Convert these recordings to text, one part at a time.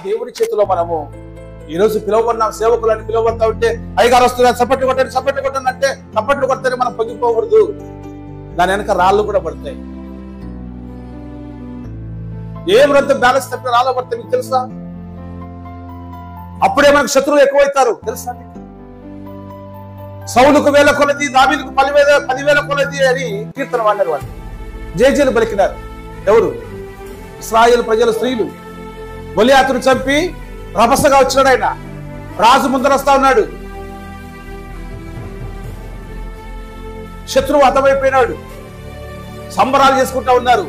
దేవుడి చేతిలో మనము ఈరోజు పిలువబడిన సేవకులని పిలువబడతా ఉంటే అయ్యగారు వస్తున్నారు, చప్పట్లు కొట్టండి అంటే చప్పట్లు కొడితేనే మనం పొంగిపోకూడదు. దాని వెనక రాళ్ళు కూడా పడతాయి. ఏ వ్రతం బ్యాలెన్స్ తప్పిన రాళ్ళు పడతాయి మీకు తెలుసా? అప్పుడే మనకు శత్రువులు ఎక్కువైతారు తెలుసా? సౌలుకు 1000 కొలది, దావీదుకు 10,000 కొలది అని కీర్తన వాడారు. వాళ్ళు జేజేలు పలికినారు. ఎవరు? ఇశ్రాయేలు ప్రజల స్త్రీలు. గొలియాతును చంపి రభసగా వచ్చినాడు. ఆయన రాజు ముందర వస్తా ఉన్నాడు. శత్రువు హతమైపోయినాడు. సంబరాలు చేసుకుంటా ఉన్నారు.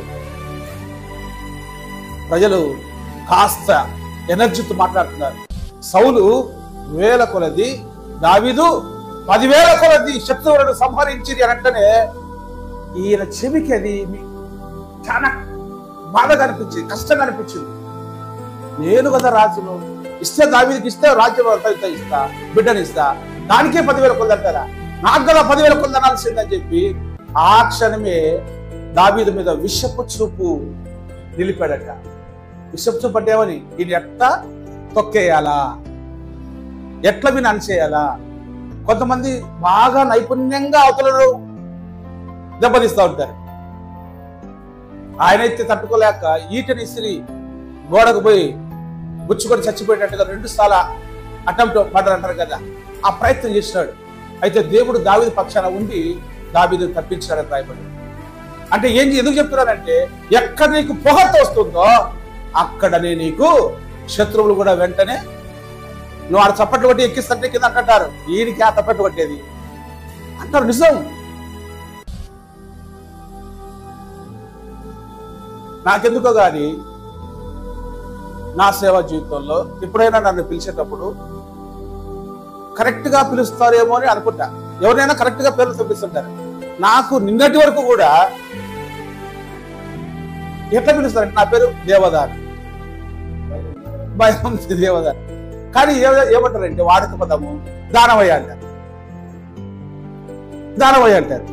ప్రజలు కాస్త ఎనర్జీతో మాట్లాడుతున్నారు. సౌలు 1000 కొలది, దావీదు 10,000 కొలది శత్రువులను సంహరించి అని అంటేనే ఈయన చెవికి అది చాలా బాధగా అనిపించింది, కష్టంగా అనిపించింది. నేను కదా రాజును, ఇస్తే దావీదుకి ఇస్తే రాజ్యం ఇస్తా, బిడ్డని ఇస్తా, దానికే 10,000 కొలది అంటారా? నాకు కదా 10,000 కొలది అనాల్సిందని చెప్పి ఆ క్షణమే దావీదు మీద విషపు చూపు నిలిపాడట. విషపు చూపు అంటే ఏమని? ఈయన ఎట్లా తొక్కేయాలా, ఎట్లా విని అనిచేయాలా. కొంతమంది బాగా నైపుణ్యంగా అవతలను దెబ్బతీస్తూ ఉంటారు. ఆయనైతే తట్టుకోలేక ఈటని ఇసిరి గోడకు పోయి గుచ్చుకొని చచ్చిపోయేటట్టుగా 2 సార్లు అటెంప్ట్ మర్డర్ అంటారు కదా, ఆ ప్రయత్నం చేసినాడు. అయితే దేవుడు దావీదు పక్షాన ఉండి దావీదును తప్పించాడని రాయబడి. అంటే ఎందుకు చెప్తున్నానంటే, ఎక్కడ నీకు పొగత వస్తుందో అక్కడనే నీకు శత్రువులు కూడా వెంటనే నువ్వు ఆడ చప్పట్లు కొట్టి ఎక్కిస్తుంటే కింద అంటారు, ఈయనకి ఆ చప్పట్లు కొట్టేది అంటారు. నిజం. నాకెందుకో గాని నా సేవా జీవితంలో ఎప్పుడైనా నన్ను పిలిచేటప్పుడు కరెక్ట్ గా పిలుస్తారేమో అని అనుకుంటా. ఎవరైనా కరెక్ట్ గా పేర్లు చూపిస్తుంటారు. నాకు నిన్నటి వరకు కూడా ఎట్లా పిలుస్తారంటే, నా పేరు దేవదాన్, భయం దేవదాన్. కానీ ఏమంటారంటే వాడుక పదము దానవయ్య అంటారు. దానవయ్య అంటారు.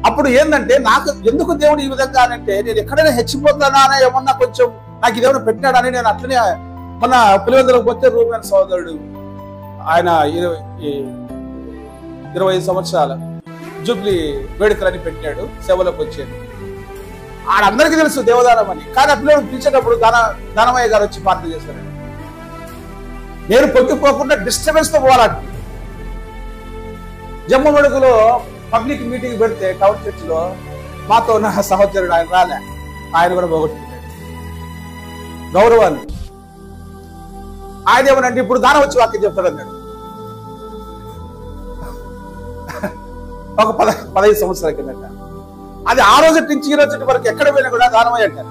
అప్పుడు ఏంటంటే, నాకు ఎందుకు దేవుడు ఈ విధంగా అంటే, నేను ఎక్కడైనా హెచ్చిపోతానా అని ఏమన్నా కొంచెం నాకు ఇదేమన్నా పెట్టాడని నేను అట్లనే మన పులివెందులకు పోతే రూమేన్ సోదరుడు, ఆయన 25 సంవత్సరాల జూబ్లీ వేడుకలని పెట్టాడు, సేవలోకి వచ్చాడు. ఆడందరికీ తెలుసు దేవదానం అని. కానీ అట్లా పిలిచేటప్పుడు దానమయ్య గారు వచ్చి ప్రార్థన చేశారు. నేను పొంగిపోకుండా డిస్టర్బెన్స్ తో పోవాలంటే, జమ్మూ మెడుగులో పబ్లిక్ మీటింగ్ పెడితే టౌన్ చర్చ్ లో మాతో ఉన్న సహోదరుడు ఆయన రాలే. ఆయన కూడా పోగొట్టుకున్నాడు గౌరవాన్ని. ఆయన ఏమనంటే, ఇప్పుడు దానం వచ్చి వాక్యం చెప్తాడు అన్నాడు. ఒక 15 సంవత్సరాల కిందట. అది ఆ రోజు నుంచి ఈ రోజు వరకు ఎక్కడ పోయినా కూడా దానమయ్య అంటారు.